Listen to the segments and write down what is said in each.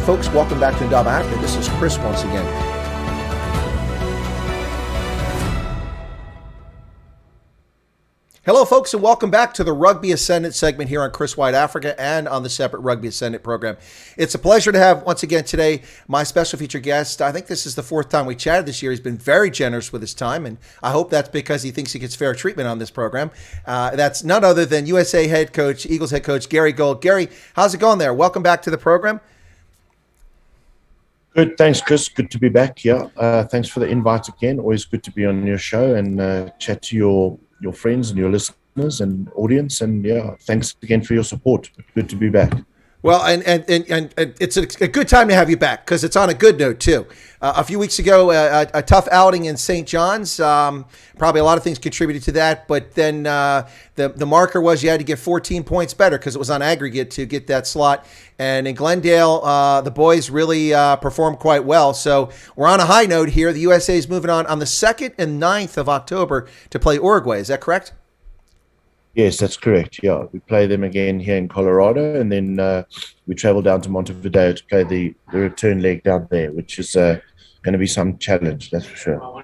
folks, welcome back to Indaba Africa. This is Chris once again. Hello, folks, and welcome back to the Rugby Ascendant segment here on Chris Wyatt Africa and on the separate Rugby Ascendant program. It's a pleasure to have, once again today, my special featured guest. I think this is the fourth time we chatted this year. He's been very generous with his time, and I hope that's because he thinks he gets fair treatment on this program. That's none other than USA head coach, Eagles head coach, Gary Gold. Gary, how's it going there? Welcome back to the program. Good, thanks, Chris. Good to be back. Yeah, thanks for the invite again. Always good to be on your show and chat to your friends and your listeners and audience. And yeah, thanks again for your support. Good to be back. Well, and it's a good time to have you back because it's on a good note too. A few weeks ago, a tough outing in St. John's. Probably a lot of things contributed to that, but then the marker was you had to get 14 points better because it was on aggregate to get that slot. And in Glendale, the boys really performed quite well. So we're on a high note here. The USA is moving on the 2nd and 9th of October to play Uruguay. Is that correct? Yes, that's correct. Yeah, we play them again here in Colorado, and then we travel down to Montevideo to play the return leg down there, which is going to be some challenge, that's for sure.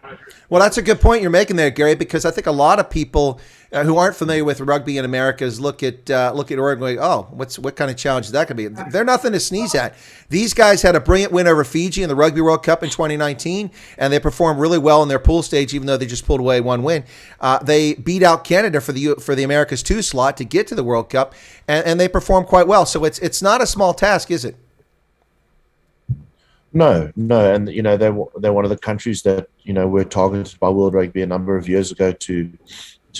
Well, that's a good point you're making there, Gary, because I think a lot of people who aren't familiar with rugby in Americas look at Uruguay. Oh, what kind of challenge is that going to be? They're nothing to sneeze at. These guys had a brilliant win over Fiji in the Rugby World Cup in 2019, and they performed really well in their pool stage, even though they just pulled away one win. They beat out Canada for the Americas 2 slot to get to the World Cup, and they performed quite well. So it's not a small task, is it? No, and they're one of the countries that were targeted by World Rugby a number of years ago to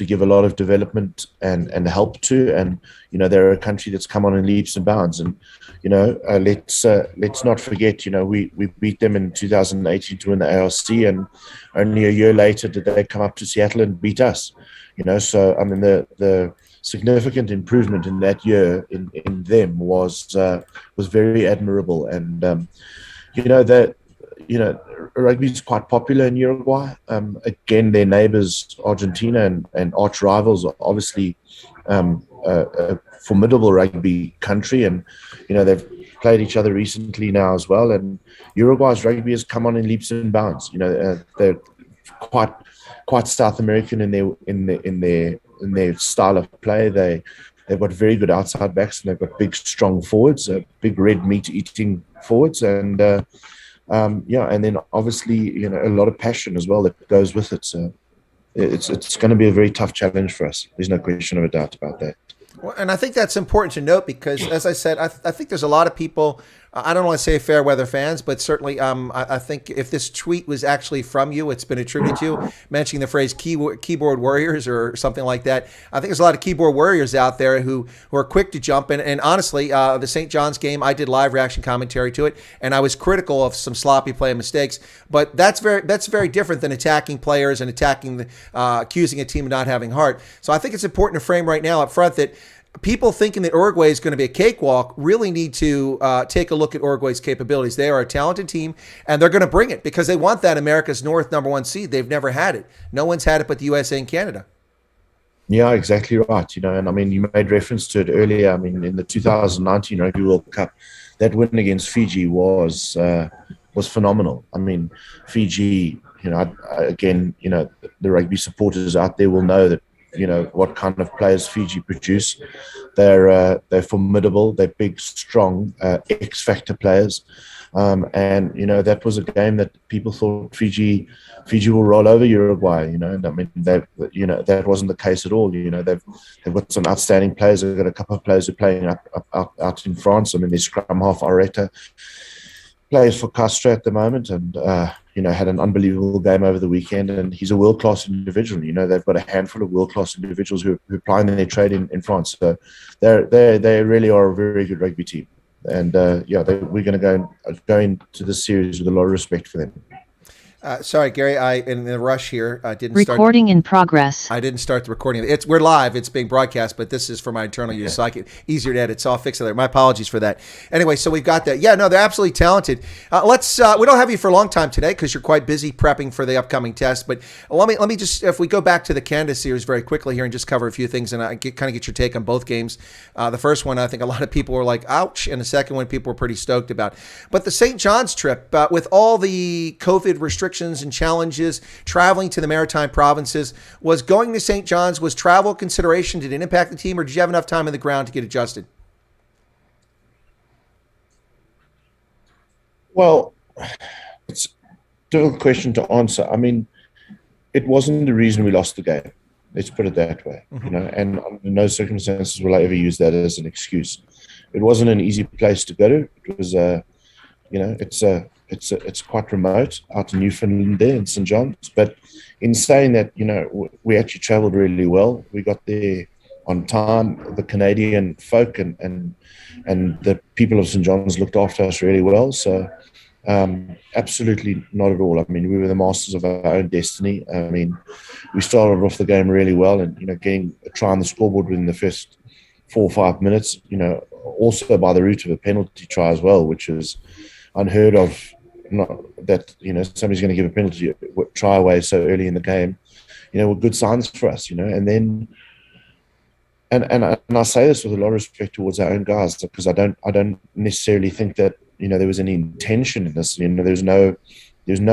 give a lot of development and help to, and they're a country that's come on in leaps and bounds, and let's not forget we beat them in 2018 to win the ARC, and only a year later did they come up to Seattle and beat us. So I mean the significant improvement in that year in them was very admirable, and rugby is quite popular in Uruguay. Again, their neighbours, Argentina and arch rivals, are obviously a formidable rugby country, and they've played each other recently now as well. And Uruguay's rugby has come on in leaps and bounds. They're quite South American in their style of play. They've got very good outside backs, and they've got big, strong forwards, big red meat eating forwards, and and then obviously a lot of passion as well that goes with it. So it's going to be a very tough challenge for us. There's no question of a doubt about that. Well, and I think that's important to note because, as I said, I think there's a lot of people. I don't want to say fair weather fans, but certainly I think if this tweet was actually from you, it's been attributed to you, mentioning the phrase keyboard warriors or something like that. I think there's a lot of keyboard warriors out there who are quick to jump. And honestly, the St. John's game, I did live reaction commentary to it, and I was critical of some sloppy play and mistakes. But that's very different than attacking players and accusing a team of not having heart. So I think it's important to frame right now up front that people thinking that Uruguay is going to be a cakewalk really need to take a look at Uruguay's capabilities. They are a talented team, and they're going to bring it because they want that America's North #1 seed. They've never had it. No one's had it but the USA and Canada. Yeah, exactly right. And I mean, you made reference to it earlier. I mean, in the 2019 Rugby World Cup, that win against Fiji was phenomenal. I mean, Fiji, the rugby supporters out there will know that what kind of players Fiji produce. They're formidable. They're big, strong, X-factor players. And that was a game that people thought Fiji will roll over Uruguay. And I mean that wasn't the case at all. They've got some outstanding players. They've got a couple of players who are playing out in France. I mean, their scrum half Areta plays for Castres at the moment, and had an unbelievable game over the weekend, and he's a world-class individual. They've got a handful of world-class individuals who are applying their trade in France. So they really are a very good rugby team, and we're going to go into this series with a lot of respect for them. Sorry, Gary. In the rush here, I didn't start. Recording in progress. I didn't start the recording. We're live. It's being broadcast, but this is for my internal use, so I can easier to edit. So I'll fix it there. My apologies for that. Anyway, so we've got that. Yeah, no, they're absolutely talented. Let's. We don't have you for a long time today because you're quite busy prepping for the upcoming test. But let me just, if we go back to the Canada series very quickly here and just cover a few things, and I kind of get your take on both games. The first one, I think a lot of people were like, "Ouch," and the second one, people were pretty stoked about. But the St. John's trip, with all the COVID restrictions and challenges, traveling to the Maritime provinces, was going to St. John's, was travel consideration? Did it impact the team, or did you have enough time on the ground to get adjusted? Well, it's a difficult question to answer. I mean, it wasn't the reason we lost the game. Let's put it that way, and under no circumstances will I ever use that as an excuse. It wasn't an easy place to go to. It was, it's quite remote out in Newfoundland there in St. John's. But in saying that, we actually traveled really well. We got there on time. The Canadian folk and the people of St. John's looked after us really well. So absolutely not at all. I mean, we were the masters of our own destiny. I mean, we started off the game really well, and getting a try on the scoreboard within the first 4 or 5 minutes. Also by the route of a penalty try as well, which is unheard of. Not that somebody's going to give a penalty try away so early in the game, were good signs for us. And then, and I say this with a lot of respect towards our own guys, because I don't necessarily think that there was any intention in this. There's no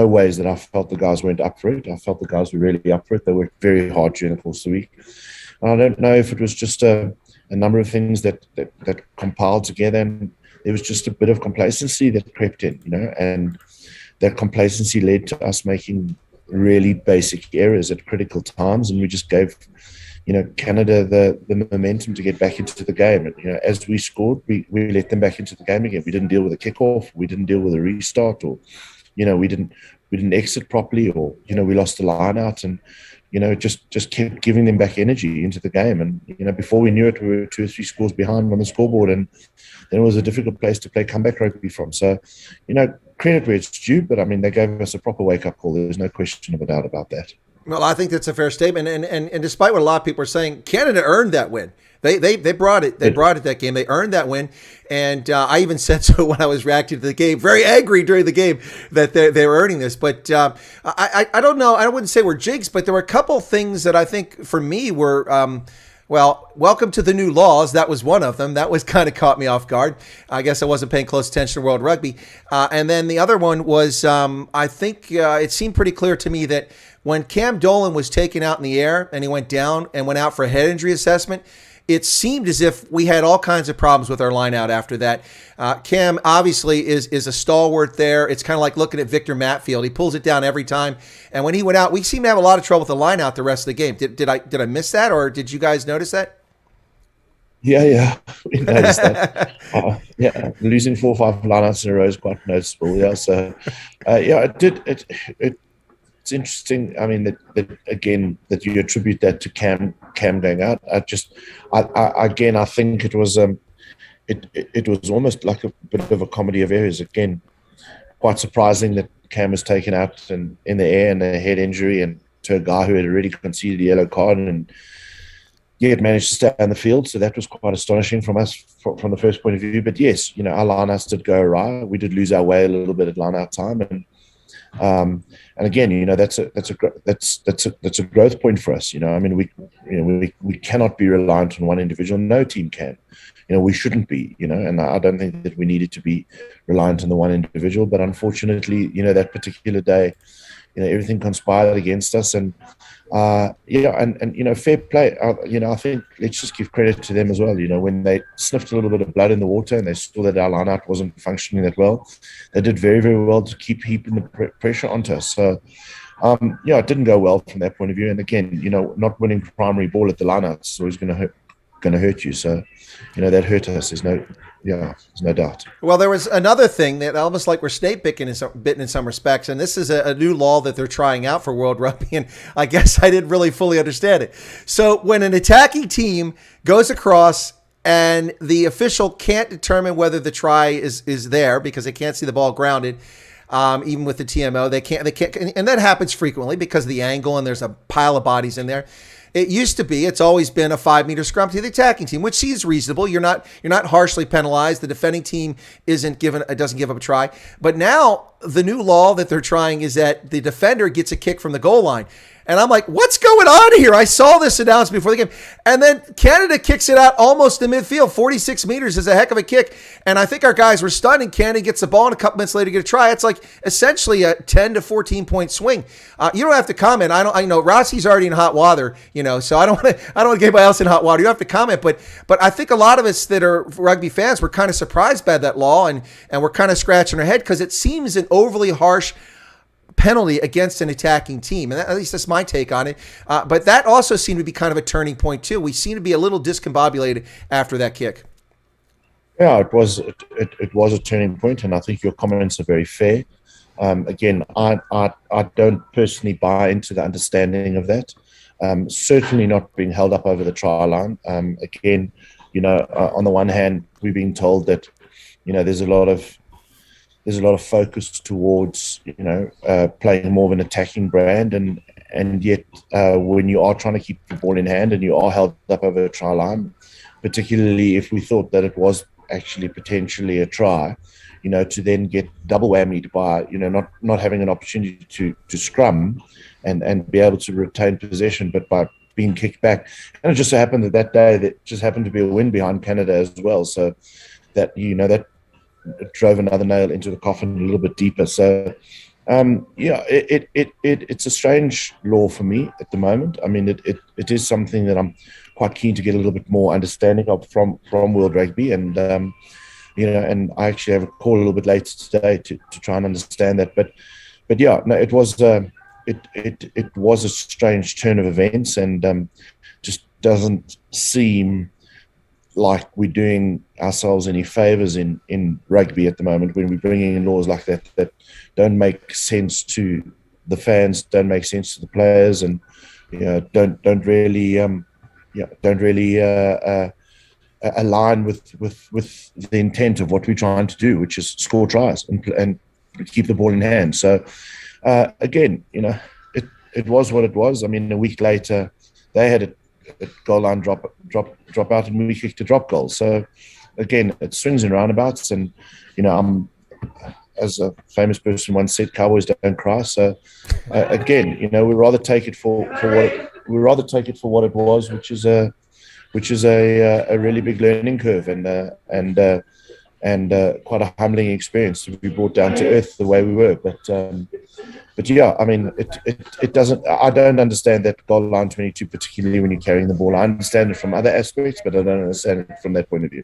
ways that I felt the guys weren't up for it. I felt the guys were really up for it. They worked very hard during the course of the week, and I don't know if it was just a number of things that compiled together, and there was just a bit of complacency that crept in, and that complacency led to us making really basic errors at critical times, and we just gave, Canada the momentum to get back into the game. And as we scored, we let them back into the game again. We didn't deal with a kickoff, we didn't deal with a restart, or we didn't exit properly, or we lost the line out, and just kept giving them back energy into the game. And before we knew it, we were 2 or 3 scores behind on the scoreboard, and then it was a difficult place to play comeback rugby from. So, credit where it's due, but I mean, they gave us a proper wake-up call. There's no question of a doubt about that. Well, I think that's a fair statement, and despite what a lot of people are saying, Canada earned that win. They brought it. They brought it that game. They earned that win, and I even said so when I was reacting to the game, very angry during the game that they were earning this. But I don't know. I wouldn't say we're jigs, but there were a couple things that I think for me were. Well, welcome to the new laws. That was one of them. That was kind of caught me off guard. I guess I wasn't paying close attention to World Rugby. And then the other one was, I think it seemed pretty clear to me that when Cam Dolan was taken out in the air and he went down and went out for a head injury assessment, it seemed as if we had all kinds of problems with our line out after that. Cam obviously is a stalwart there. It's kind of like looking at Victor Matfield. He pulls it down every time. And when he went out, we seemed to have a lot of trouble with the line out the rest of the game. Did I miss that, or did you guys notice that? Yeah, we noticed that. Losing 4 or 5 lineouts in a row is quite noticeable. Yeah, so it did. It's interesting. I mean, that you attribute that to Cam going out. I think it was it was almost like a bit of a comedy of errors. Again, quite surprising that Cam was taken out and in the air and a head injury, and to a guy who had already conceded a yellow card, and yet managed to stay on the field. So that was quite astonishing from us from the first point of view. But yes, our lineouts did go awry. We did lose our way a little bit at lineout time, and again, that's a growth point for us. I mean, we cannot be reliant on one individual. No team can. We shouldn't be. And I don't think that we needed to be reliant on the one individual. But unfortunately, that particular day, everything conspired against us, and fair play. I think let's just give credit to them as well. When they sniffed a little bit of blood in the water and they saw that our lineout wasn't functioning that well, they did very, very well to keep heaping the pressure onto us. So, it didn't go well from that point of view. And again, not winning primary ball at the lineout is always going to hurt you. So, that hurt us. There's no doubt. Well, there was another thing that almost like we're snake bitten in some respects, and this is a new law that they're trying out for World Rugby, and I guess I didn't really fully understand it. So when an attacking team goes across and the official can't determine whether the try is there because they can't see the ball grounded, even with the TMO. They can't, and that happens frequently because of the angle and there's a pile of bodies in there. It used to be, it's always been a 5-meter scrum to the attacking team, which seems reasonable. You're not harshly penalized. The defending team doesn't give up a try. But now the new law that they're trying is that the defender gets a kick from the goal line. And I'm like, what's going on here? I saw this announced before the game. And then Canada kicks it out almost to midfield. 46 meters is a heck of a kick. And I think our guys were stunned, and Canada gets the ball, and a couple minutes later get a try. It's like essentially a 10 to 14 point swing. You don't have to comment. I know Rossi's already in hot water, so I don't want to get anybody else in hot water. You don't have to comment. But I think a lot of us that are rugby fans were kind of surprised by that law, and we're kind of scratching our head because it seems an overly harsh penalty against an attacking team. And at least that's my take on it. But that also seemed to be kind of a turning point too. We seem to be a little discombobulated after that kick. Yeah, it was a turning point, and I think your comments are very fair. Again, I don't personally buy into the understanding of that. Certainly not being held up over the try line. Again, on the one hand, we're being told that, there's a lot of focus towards playing more of an attacking brand, and yet when you are trying to keep the ball in hand and you are held up over a try line, particularly if we thought that it was actually potentially a try, to then get double whammied by not having an opportunity to scrum and be able to retain possession, but by being kicked back. And it just so happened that day that just happened to be a win behind Canada as well, so that that drove another nail into the coffin a little bit deeper. So it's a strange law for me at the moment. I mean, it is something that I'm quite keen to get a little bit more understanding of from World Rugby, and and I actually have a call a little bit later today to try and understand that. But yeah, no, it was it was a strange turn of events, and just doesn't seem like we're doing ourselves any favors in rugby at the moment when we're bringing in laws like that don't make sense to the fans, don't make sense to the players, and don't really align with the intent of what we're trying to do, which is score tries and keep the ball in hand. So again, it was what it was. I mean, a week later, they had a goal line drop out, and we kicked a drop goal. So again, it swings and roundabouts, and I'm, as a famous person once said, Cowboys don't cry. So again, we rather take it for what it was, which is a really big learning curve and quite a humbling experience to be brought down to earth the way we were. But yeah, I mean, it doesn't. I don't understand that goal line 22, particularly when you're carrying the ball. I understand it from other aspects, but I don't understand it from that point of view.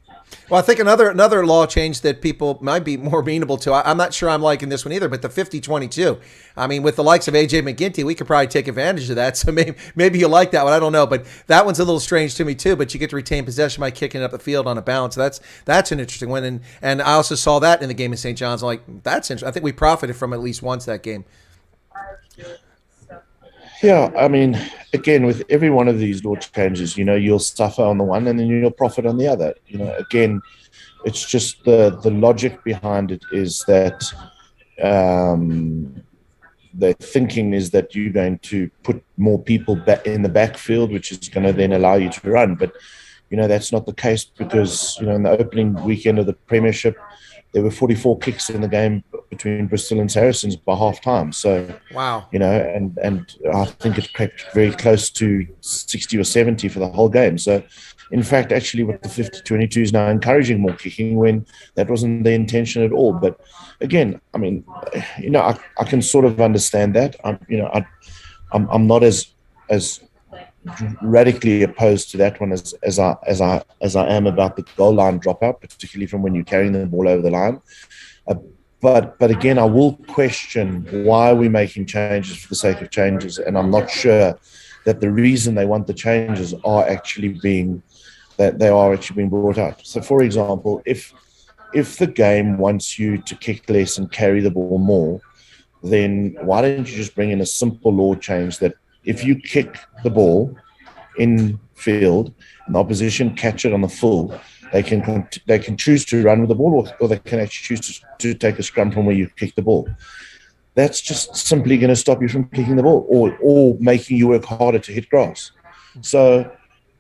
Well, I think another law change that people might be more amenable to. I'm not sure I'm liking this one either, but the 50-22. I mean, with the likes of AJ McGinty, we could probably take advantage of that. So maybe you like that one. I don't know, but that one's a little strange to me too. But you get to retain possession by kicking it up the field on a bounce. That's an interesting one. And I also saw that in the game of St. John's. I'm like, that's interesting. I think we profited from at least once that game. Yeah, I mean, again, with every one of these law changes, you'll suffer on the one and then you'll profit on the other. Again, it's just the logic behind it is that the thinking is that you're going to put more people back in the backfield, which is going to then allow you to run. But, that's not the case because, in the opening weekend of the Premiership, there were 44 kicks in the game between Bristol and Saracens by half time. So, wow, and I think it crept very close to 60 or 70 for the whole game. So, in fact, actually, with the 50-22 is now encouraging more kicking when that wasn't the intention at all. But again, I mean, I can sort of understand that. I'm not as radically opposed to that one as I am about the goal line dropout, particularly from when you're carrying the ball over the line. But again, I will question why we're making changes for the sake of changes, and I'm not sure that the reason they want the changes are actually being brought out. So, for example, if the game wants you to kick less and carry the ball more, then why don't you just bring in a simple law change that if you kick the ball in field and the opposition catch it on the full, they can choose to run with the ball, or they can actually choose to take a scrum from where you kick the ball. That's just simply going to stop you from kicking the ball, or making you work harder to hit grass. So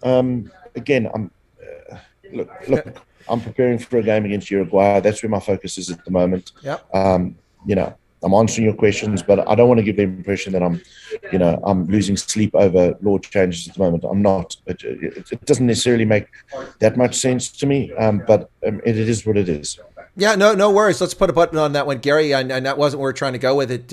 again, look, I'm preparing for a game against Uruguay. That's where my focus is at the moment. Yep. I'm answering your questions, but I don't want to give the impression that I'm losing sleep over law changes at the moment. I'm not. It doesn't necessarily make that much sense to me, but it is what it is. Yeah, no worries. Let's put a button on that one, Gary. And that wasn't where we're trying to go with it.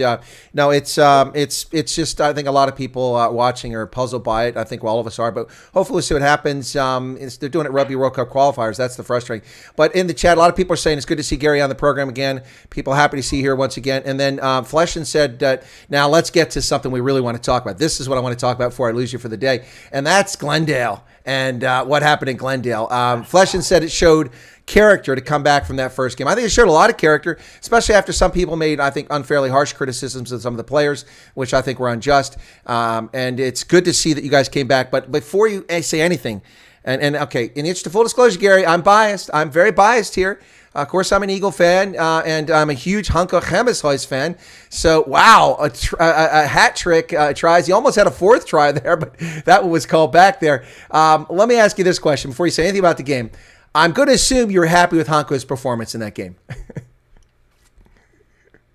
No, it's just, I think a lot of people watching are puzzled by it. I think all of us are, but hopefully we'll see what happens. They're doing it Rugby World Cup qualifiers. That's the frustrating. But in the chat, a lot of people are saying it's good to see Gary on the program again. People happy to see you here once again. And then Fleshin said, now let's get to something we really want to talk about. This is what I want to talk about before I lose you for the day. And that's Glendale and what happened in Glendale. Fleshin said it showed character to come back from that first game. I think it showed a lot of character, especially after some people made, I think, unfairly harsh criticisms of some of the players, which I think were unjust. And it's good to see that you guys came back. But before you say anything, and okay, in the interest of full disclosure, Gary, I'm biased. I'm very biased here. Of course, I'm an Eagle fan, and I'm a huge Hunko Germishuys fan. So, wow, a hat trick tries. He almost had a fourth try there, but that one was called back there. Let me ask you this question before you say anything about the game. I'm going to assume you're happy with Hunko's performance in that game.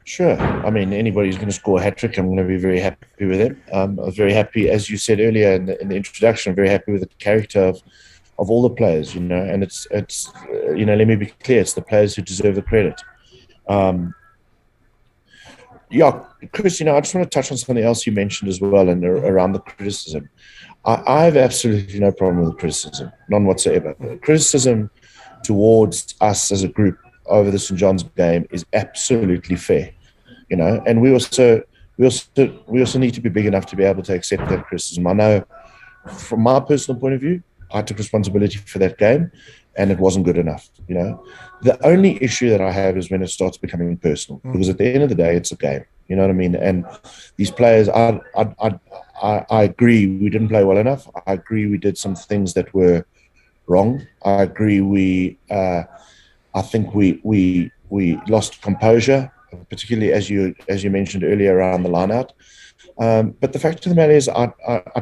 Sure. I mean, anybody who's going to score a hat trick, I'm going to be very happy with him. I was very happy, as you said earlier in the introduction, I'm very happy with the character of all the players, and it's let me be clear, it's the players who deserve the credit. Chris, I just want to touch on something else you mentioned as well, and around the criticism. I have absolutely no problem with the criticism, none whatsoever. Criticism towards us as a group over the St. John's game is absolutely fair, and we also need to be big enough to be able to accept that criticism. I know, from my personal point of view, I took responsibility for that game, and it wasn't good enough. The only issue that I have is when it starts becoming personal, because at the end of the day, it's a game. You know what I mean? And these players, I agree we didn't play well enough. I agree we did some things that were wrong. I agree I think we lost composure, particularly as you mentioned earlier around the line-out. But the fact of the matter is, I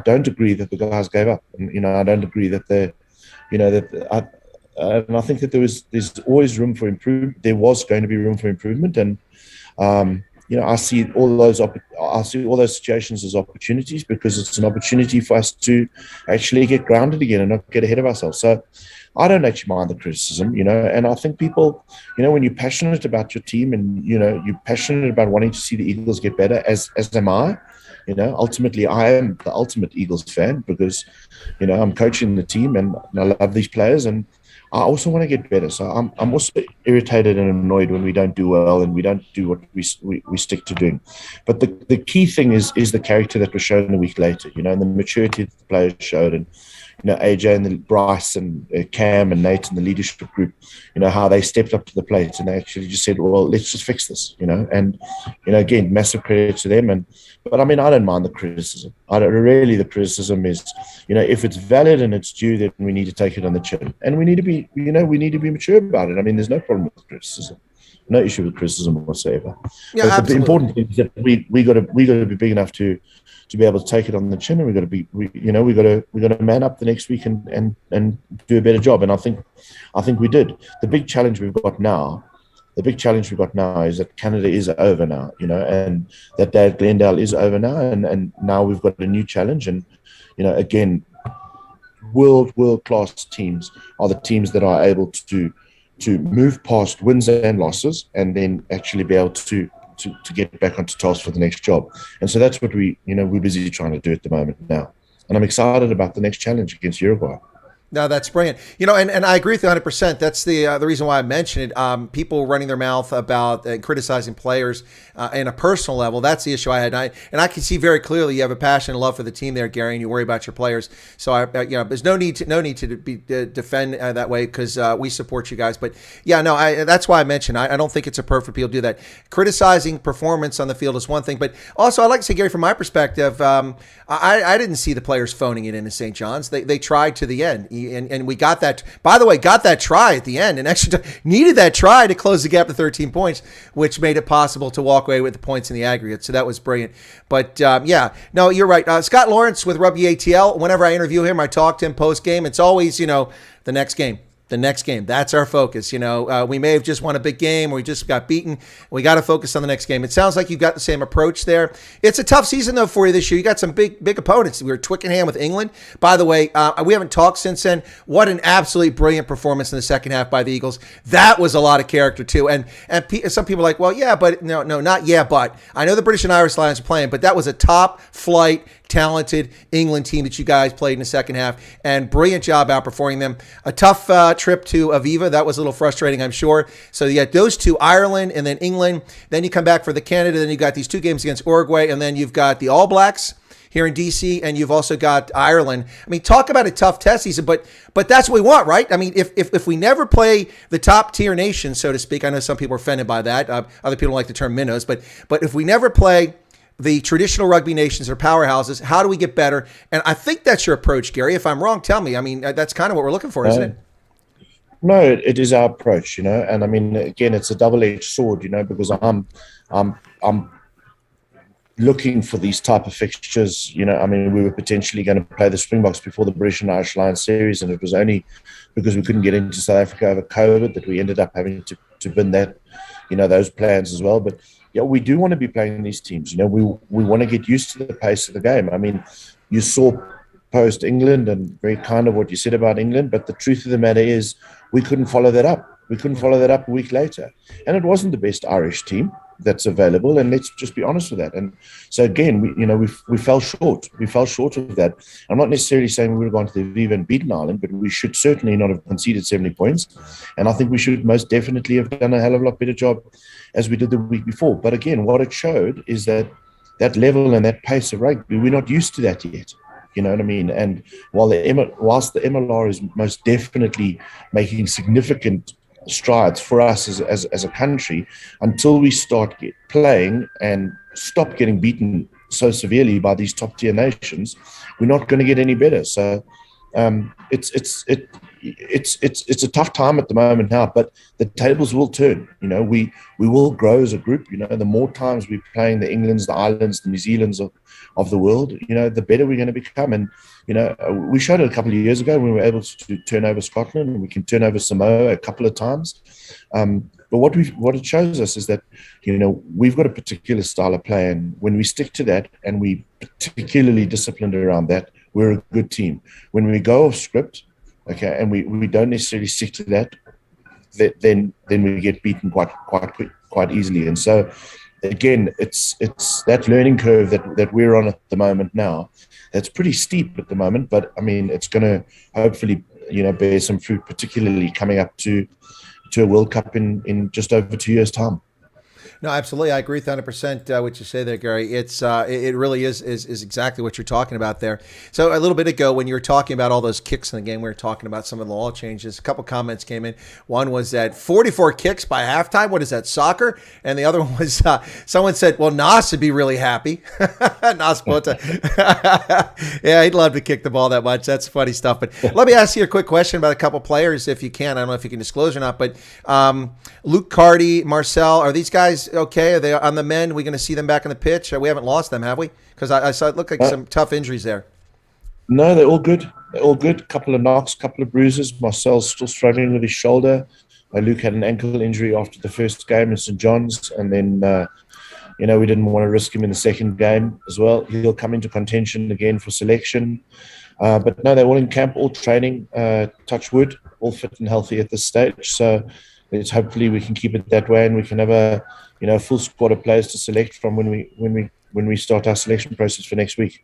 don't agree that the guys gave up. And, I don't agree that and I think that there's always room for improvement. There was going to be room for improvement, and I see all those situations as opportunities, because it's an opportunity for us to actually get grounded again and not get ahead of ourselves. So I don't actually mind the criticism, and I think people, when you're passionate about your team and, you're passionate about wanting to see the Eagles get better, as am I, ultimately I am the ultimate Eagles fan, because, I'm coaching the team and I love these players, and I also want to get better. So I'm also irritated and annoyed when we don't do well and we don't do what we stick to doing. But the key thing is the character that was shown a week later, and the maturity that the players showed, and AJ and Bryce and Cam and Nate and the leadership group, how they stepped up to the plate and they actually just said, well, let's just fix this, and again, massive credit to them. But I mean, I don't mind the criticism. The criticism is, if it's valid and it's due, then we need to take it on the chin, and we need to be, mature about it. I mean, there's no problem with criticism, no issue with criticism whatsoever. Yeah, but the important thing is that we got to be big enough to be able to take it on the chin, and we got to man up the next week and do a better job. And I think we did. The big challenge we've got now is that Canada is over now, and that Glendale is over now, and now we've got a new challenge. And again, world class teams are the teams that are able to move past wins and losses, and then actually be able to get back onto task for the next job. And so that's what we're busy trying to do at the moment now. And I'm excited about the next challenge against Uruguay. No, that's brilliant. And I agree with you 100%. That's the reason why I mentioned it. People running their mouth about criticizing players in a personal level. That's the issue I had. And I can see very clearly you have a passion and love for the team there, Gary, and you worry about your players. So there's no need to be defend that way, because we support you guys. But yeah, no, that's why I mentioned. I don't think it's a perfect people to do that. Criticizing performance on the field is one thing, but also I'd like to say, Gary, from my perspective, I didn't see the players phoning it in St. John's. They tried to the end. and we got that. By the way, got that try at the end, and extra needed that try to close the gap to 13 points, which made it possible to walk away with the points in the aggregate. So that was brilliant. But yeah, no, you're right. Scott Lawrence with Rugby ATL. Whenever I interview him, I talk to him post game. It's always, the next game. The next game. That's our focus. We may have just won a big game or we just got beaten. We got to focus on the next game. It sounds like you've got the same approach there. It's a tough season, though, for you this year. You got some big opponents. We were Twickenham with England. By the way, we haven't talked since then. What an absolutely brilliant performance in the second half by the Eagles. That was a lot of character, too. And some people are like, well, yeah, but no, not yeah, but. I know the British and Irish Lions are playing, but that was a top flight talented England team that you guys played in the second half, and brilliant job outperforming them. A tough trip to Aviva. That was a little frustrating, I'm sure. So you got those two, Ireland and then England. Then you come back for the Canada. Then you got these 2 games against Uruguay, and then you've got the All Blacks here in DC, and you've also got Ireland. I mean, talk about a tough test season, but that's what we want, right? I mean, if we never play the top tier nations, so to speak, I know some people are offended by that. Other people like the term minnows, but if we never play the traditional rugby nations or powerhouses, how do we get better? And I think that's your approach, Gary. If I'm wrong, tell me. I mean, that's kind of what we're looking for, isn't it? No, it is our approach, and I mean, again, it's a double-edged sword, because I'm looking for these type of fixtures. I mean, we were potentially going to play the Springboks before the British and Irish Lions series, and it was only because we couldn't get into South Africa over COVID that we ended up having to bin that, those plans as well. But yeah, we do want to be playing these teams. We want to get used to the pace of the game. I mean, you saw post England and very kind of what you said about England, but the truth of the matter is we couldn't follow that up. We couldn't follow that up a week later. And it wasn't the best Irish team that's available, and let's just be honest with that. And so again, we fell short. We fell short of that. I'm not necessarily saying we would have gone to the Aviva and beaten Ireland, but we should certainly not have conceded 70 points. And I think we should most definitely have done a hell of a lot better job as we did the week before. But again, what it showed is that level and that pace of rugby, we're not used to that yet. You know what I mean? And whilst the MLR is most definitely making significant strides for us as a country, until we start playing and stop getting beaten so severely by these top tier nations, we're not going to get any better. So it's a tough time at the moment now, but the tables will turn. We will grow as a group. The more times we're playing the Englands, the Irelands, the New Zealands of the world, the better we're going to become. And we showed it a couple of years ago when we were able to turn over Scotland, and we can turn over Samoa a couple of times. But what it shows us is that we've got a particular style of play, and when we stick to that and we particularly disciplined around that, we're a good team. When we go off script, okay, and we don't necessarily stick to that, then we get beaten quite easily. And so again, it's that learning curve that we're on at the moment now. That's pretty steep at the moment, but I mean, it's going to hopefully bear some fruit, particularly coming up to a World Cup in just over 2 years' time. No, absolutely. I agree with 100% what you say there, Gary. It really is exactly what you're talking about there. So a little bit ago, when you were talking about all those kicks in the game, we were talking about some of the law changes. A couple comments came in. One was that 44 kicks by halftime. What is that, soccer? And the other one was someone said, well, Nas would be really happy. Nas Bota. Yeah, he'd love to kick the ball that much. That's funny stuff. But let me ask you a quick question about a couple players, if you can. I don't know if you can disclose or not, but Luke Carty, Marcel, are these guys okay? Are they on the mend? Are we going to see them back on the pitch? We haven't lost them, have we? Because I saw it looked like some tough injuries there. No, they're all good. They're all good. Couple of knocks, couple of bruises. Marcel's still struggling with his shoulder. Luke had an ankle injury after the first game in St. John's, and then we didn't want to risk him in the second game as well. He'll come into contention again for selection. But no, they're all in camp, all training, touch wood, all fit and healthy at this stage. So hopefully we can keep it that way, and we can have a full squad of players to select from when we start our selection process for next week.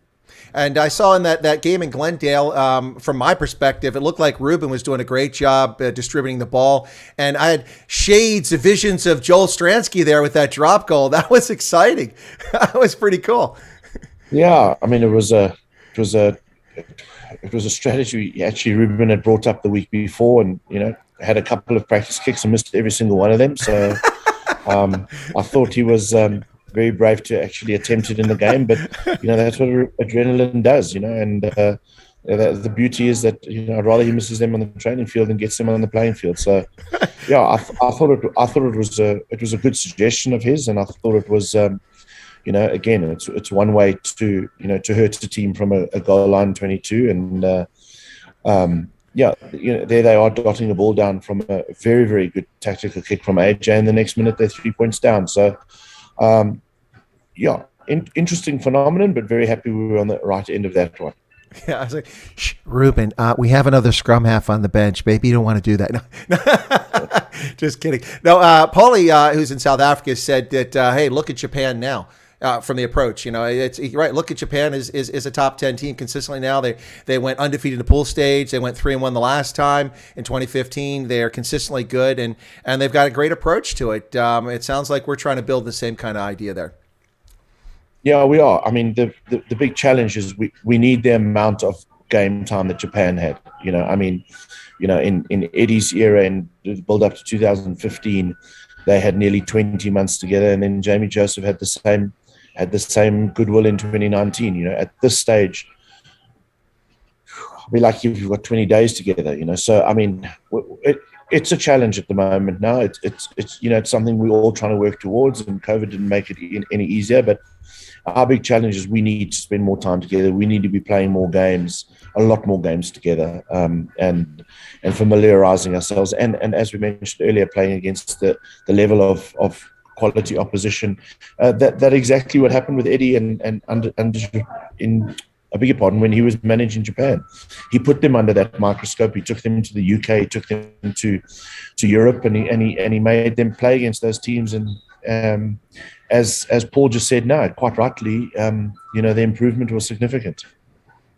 And I saw in that game in Glendale, from my perspective, it looked like Ruben was doing a great job distributing the ball. And I had visions of Joel Stransky there with that drop goal. That was exciting. That was pretty cool. Yeah, I mean, it was a strategy actually Ruben had brought up the week before, and had a couple of practice kicks and missed every single one of them. So I thought he was very brave to actually attempt it in the game. But, that's what adrenaline does, and The beauty is that I'd rather he misses them on the training field than gets them on the playing field. So, yeah, I thought it was a good suggestion of his, and I thought it was again it's one way to hurt the team from a goal line 22, and there they are dotting the ball down from a very, very good tactical kick from AJ, and the next minute they're 3 points down. So, interesting phenomenon, but very happy we were on the right end of that one. Yeah, I was like, shh, Ruben, we have another scrum half on the bench. Maybe you don't want to do that. No. Just kidding. No, Paulie, who's in South Africa, said that, hey, look at Japan now. From the approach, it's right. Look at Japan is a top 10 team consistently now. They went undefeated in the pool stage. They went 3-1 the last time in 2015. They are consistently good, and they've got a great approach to it. It sounds like we're trying to build the same kind of idea there. Yeah, we are. I mean, the big challenge is we need the amount of game time that Japan had. In Eddie's era and the build up to 2015, they had nearly 20 months together, and then Jamie Joseph had the same goodwill in 2019. At this stage, I'll be lucky if we've got 20 days together. So I mean, it's a challenge at the moment. Now it's something we're all trying to work towards, and COVID didn't make it any easier. But our big challenge is we need to spend more time together. We need to be playing more games, a lot more games together, and familiarizing ourselves. And as we mentioned earlier, playing against the level of quality opposition. That exactly what happened with Eddie and in I beg your pardon, when he was managing Japan. He put them under that microscope. He took them to the UK, took them to Europe, and he made them play against those teams. And as Paul just said, no, quite rightly, the improvement was significant.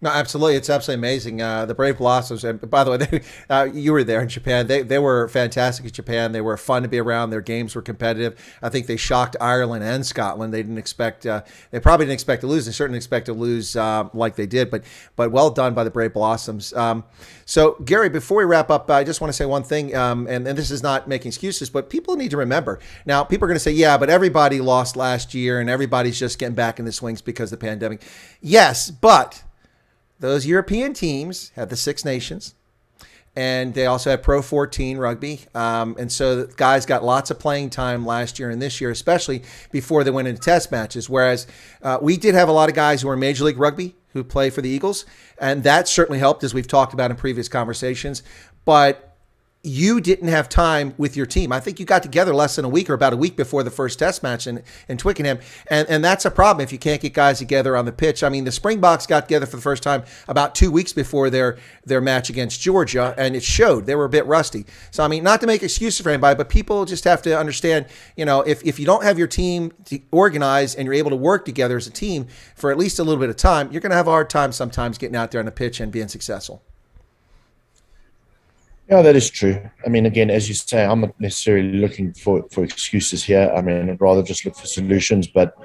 No, absolutely. It's absolutely amazing. The Brave Blossoms, and by the way, you were there in Japan. They were fantastic in Japan. They were fun to be around. Their games were competitive. I think they shocked Ireland and Scotland. They didn't expect. They probably didn't expect to lose. They certainly expect to lose like they did. But well done by the Brave Blossoms. So Gary, before we wrap up, I just want to say one thing. And this is not making excuses, but people need to remember. Now, people are going to say, yeah, but everybody lost last year, and everybody's just getting back in the swings because of the pandemic. Yes, but those European teams had the Six Nations, and they also had Pro 14 rugby. And so guys got lots of playing time last year and this year, especially before they went into test matches. Whereas we did have a lot of guys who were in Major League Rugby who play for the Eagles, and that certainly helped, as we've talked about in previous conversations. But you didn't have time with your team. I think you got together less than a week or about a week before the first test match in Twickenham. And that's a problem if you can't get guys together on the pitch. I mean, the Springboks got together for the first time about 2 weeks before their match against Georgia, and it showed. They were a bit rusty. So, I mean, not to make excuses for anybody, but people just have to understand, if you don't have your team organized and you're able to work together as a team for at least a little bit of time, you're going to have a hard time sometimes getting out there on the pitch and being successful. Yeah, that is true. I mean, again, as you say, I'm not necessarily looking for excuses here. I mean, I'd rather just look for solutions. But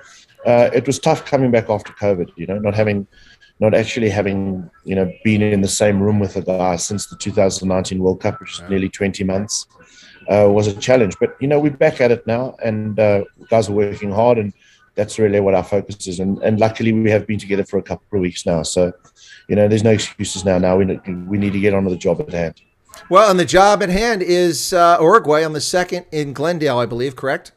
it was tough coming back after COVID, not actually having, been in the same room with the guys since the 2019 World Cup, which is nearly 20 months, was a challenge. But, we're back at it now, and guys are working hard, and that's really what our focus is. And luckily, we have been together for a couple of weeks now. So, there's no excuses now. Now we need to get on with the job at hand. Well, and the job at hand is Uruguay on the 2nd in Glendale, I believe, correct?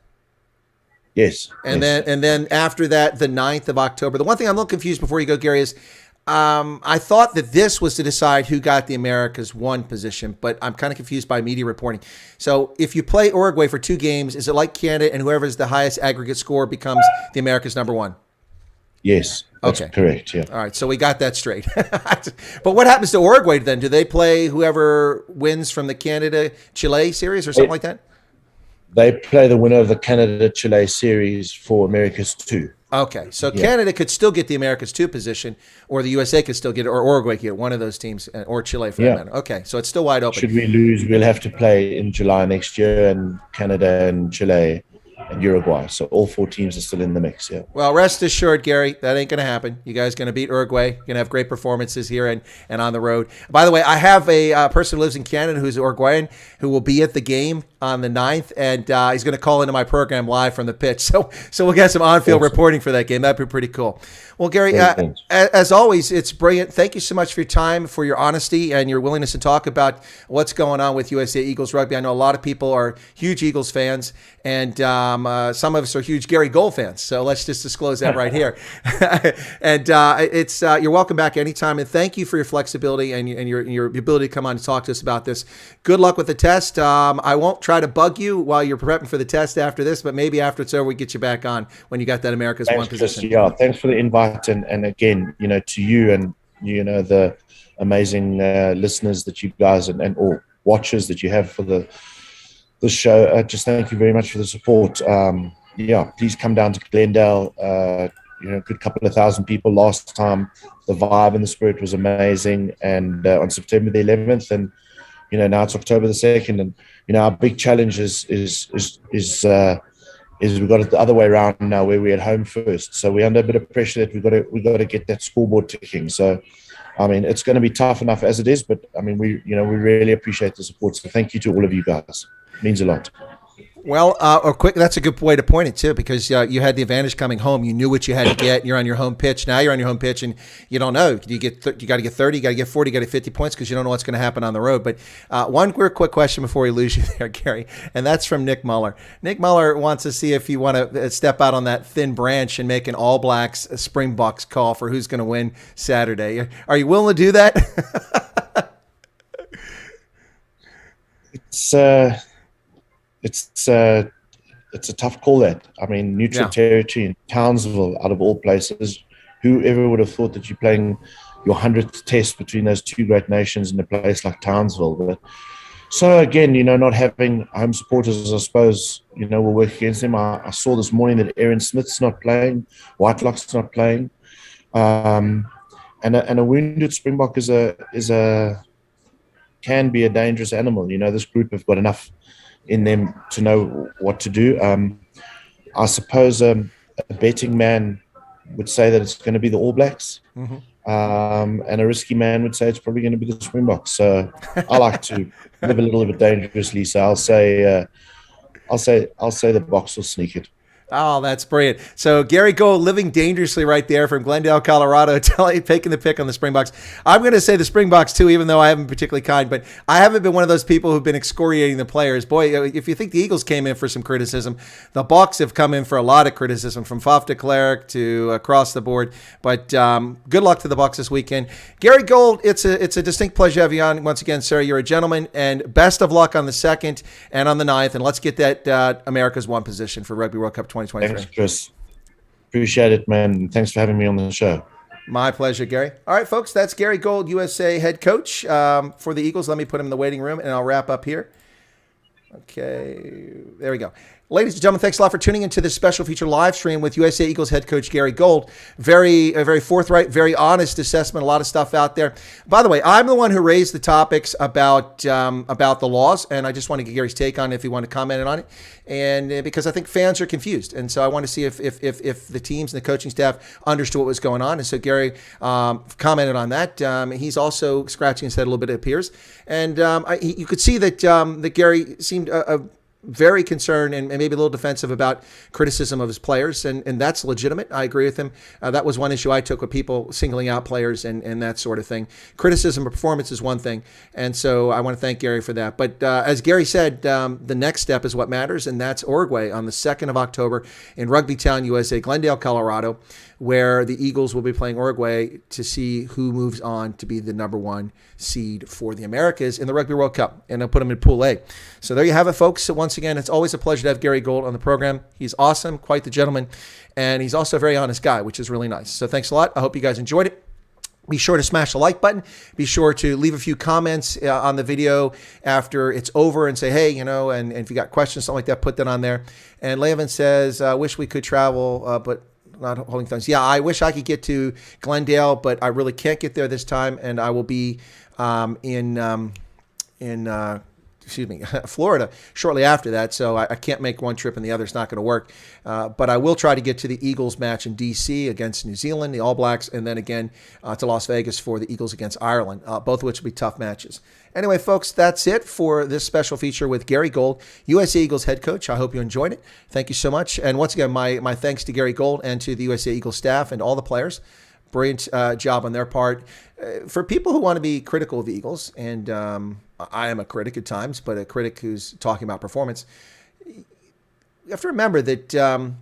Yes. And then after that, the 9th of October. The one thing I'm a little confused before you go, Gary, is I thought that this was to decide who got the America's 1 position, but I'm kind of confused by media reporting. So if you play Uruguay for 2 games, is it like Canada, and whoever is the highest aggregate score becomes the America's number 1? Yes, that's okay. Correct, yeah. All right, so we got that straight. But what happens to Uruguay then? Do they play whoever wins from the Canada-Chile series or something like that? They play the winner of the Canada-Chile series for America's 2. Okay, so yeah. Canada could still get the America's 2 position, or the USA could still get it, or Uruguay could get one of those teams, or Chile for that matter. Okay, so it's still wide open. Should we lose, we'll have to play in July next year, and Canada and Chile and Uruguay. So all 4 teams are still in the mix. Yeah. Well, rest assured, Gary, that ain't going to happen. You guys going to beat Uruguay. You're going to have great performances here and on the road. By the way, I have a person who lives in Canada who's Uruguayan who will be at the game on the 9th, and he's going to call into my program live from the pitch. So we'll get some on-field reporting for that game. That'd be pretty cool. Well, Gary, as always, it's brilliant. Thank you so much for your time, for your honesty, and your willingness to talk about what's going on with USA Eagles rugby. I know a lot of people are huge Eagles fans, and some of us are huge Gary Gold fans. So let's just disclose that right here. And it's you're welcome back anytime. And thank you for your flexibility and your ability to come on and talk to us about this. Good luck with the test. I won't try to bug you while you're prepping for the test after this, but maybe after it's over, we get you back on when you got that America's One position. Yeah, thanks for the invite. And again, to you and, the amazing listeners that you guys and or watchers that you have for the show. Just thank you very much for the support. Please come down to Glendale. A good couple of thousand people last time. The vibe and the spirit was amazing. And on September the 11th, and now it's October the 2nd, and our big challenge is we've got it the other way around now, where we're at home first. So we're under a bit of pressure that we've got to get that scoreboard ticking. So, it's going to be tough enough as it is, but we really appreciate the support. So thank you to all of you guys. It means a lot. Well, that's a good way to point it too, because you had the advantage coming home. You knew what you had to get. You're on your home pitch. Now you're on your home pitch, and you don't know. You got to get 30, you got to get 40, you got to get 50 points because you don't know what's going to happen on the road. But one quick question before we lose you there, Gary, and that's from Nick Muller. Nick Muller wants to see if you want to step out on that thin branch and make an All Blacks Springboks call for who's going to win Saturday. Are you willing to do that? It's a tough call, that. Neutral territory in Townsville, out of all places. Whoever would have thought that you're playing your 100th test between those two great nations in a place like Townsville? But so again, not having home supporters, I suppose, will work against them. I saw this morning that Aaron Smith's not playing, Whitelock's not playing, and a wounded Springbok can be a dangerous animal. This group have got enough in them to know what to do. I suppose a betting man would say that it's going to be the All Blacks, and a risky man would say it's probably going to be the Springboks. So I like to live a little bit dangerously. So I'll say the Boks will sneak it. Oh, that's brilliant. So Gary Gold living dangerously right there from Glendale, Colorado, taking the pick on the Springboks. I'm going to say the Springboks too, even though I haven't been particularly kind, but I haven't been one of those people who've been excoriating the players. Boy, if you think the Eagles came in for some criticism, the Boks have come in for a lot of criticism, from Faf de Klerk to across the board. But good luck to the Boks this weekend. Gary Gold, it's a distinct pleasure to have you on once again, sir. You're a gentleman, and best of luck on the 2nd and on the 9th. And let's get that America's One position for Rugby World Cup 2023. Thanks, Chris. Appreciate it, man. Thanks for having me on the show. My pleasure, Gary. All right, folks, that's Gary Gold, USA head coach for the Eagles. Let me put him in the waiting room, and I'll wrap up here. Okay, there we go. Ladies and gentlemen, thanks a lot for tuning into this special feature live stream with USA Eagles head coach Gary Gold. Very forthright, very honest assessment. A lot of stuff out there. By the way, I'm the one who raised the topics about the laws, and I just want to get Gary's take on it if he wanted to comment on it. And because I think fans are confused, and so I want to see if the teams and the coaching staff understood what was going on. And so Gary commented on that. He's also scratching his head a little bit, it appears, and you could see that Gary seemed very concerned and maybe a little defensive about criticism of his players, and that's legitimate. I agree with him. That was one issue I took with people singling out players and that sort of thing. Criticism of performance is one thing, and so I want to thank Gary for that. But as Gary said, the next step is what matters, and that's Uruguay on the 2nd of October in Rugby Town, USA, Glendale, Colorado, where the Eagles will be playing Uruguay to see who moves on to be the number 1 seed for the Americas in the Rugby World Cup. And they'll put them in Pool A. So there you have it, folks. So once again, it's always a pleasure to have Gary Gold on the program. He's awesome, quite the gentleman. And he's also a very honest guy, which is really nice. So thanks a lot. I hope you guys enjoyed it. Be sure to smash the like button. Be sure to leave a few comments on the video after it's over and say, hey, and if you got questions, something like that, put that on there. And Levin says, wish we could travel, but not holding thumbs. Yeah, I wish I could get to Glendale, but I really can't get there this time, and I will be in Florida shortly after that, so I can't make one trip and the other's not going to work. But I will try to get to the Eagles match in D.C. against New Zealand, the All Blacks, and then again to Las Vegas for the Eagles against Ireland, both of which will be tough matches. Anyway, folks, that's it for this special feature with Gary Gold, USA Eagles head coach. I hope you enjoyed it. Thank you so much. And once again, my thanks to Gary Gold and to the USA Eagles staff and all the players. Brilliant job on their part. For people who want to be critical of the Eagles, and I am a critic at times, but a critic who's talking about performance, you have to remember that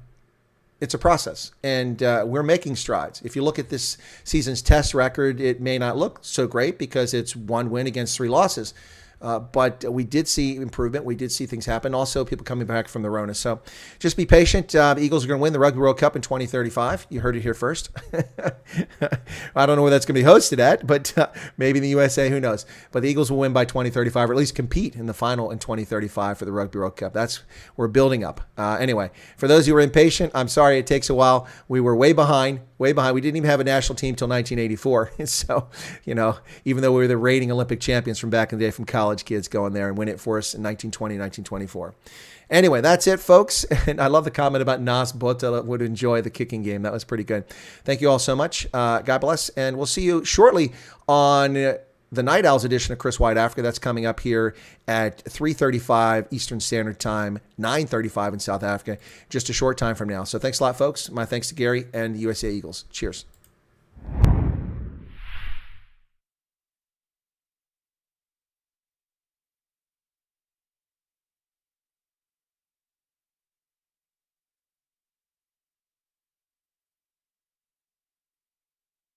it's a process, and we're making strides. If you look at this season's test record, it may not look so great because it's 1 win against 3 losses. But we did see improvement. We did see things happen. Also, people coming back from the Rona. So just be patient. The Eagles are going to win the Rugby World Cup in 2035. You heard it here first. I don't know where that's going to be hosted at, but maybe in the USA, who knows. But the Eagles will win by 2035, or at least compete in the final in 2035 for the Rugby World Cup. We're building up. Anyway, for those who are impatient, I'm sorry it takes a while. We were way behind. We didn't even have a national team till 1984. So, even though we were the reigning Olympic champions from back in the day from college kids going there and win it for us in 1920, 1924. Anyway, that's it, folks. And I love the comment about Nas Bota would enjoy the kicking game. That was pretty good. Thank you all so much. God bless. And we'll see you shortly on the Night Owls edition of Chris Wyatt Africa. That's coming up here at 3:35 Eastern Standard Time, 9:35 in South Africa, just a short time from now. So thanks a lot, folks. My thanks to Gary and the USA Eagles. Cheers.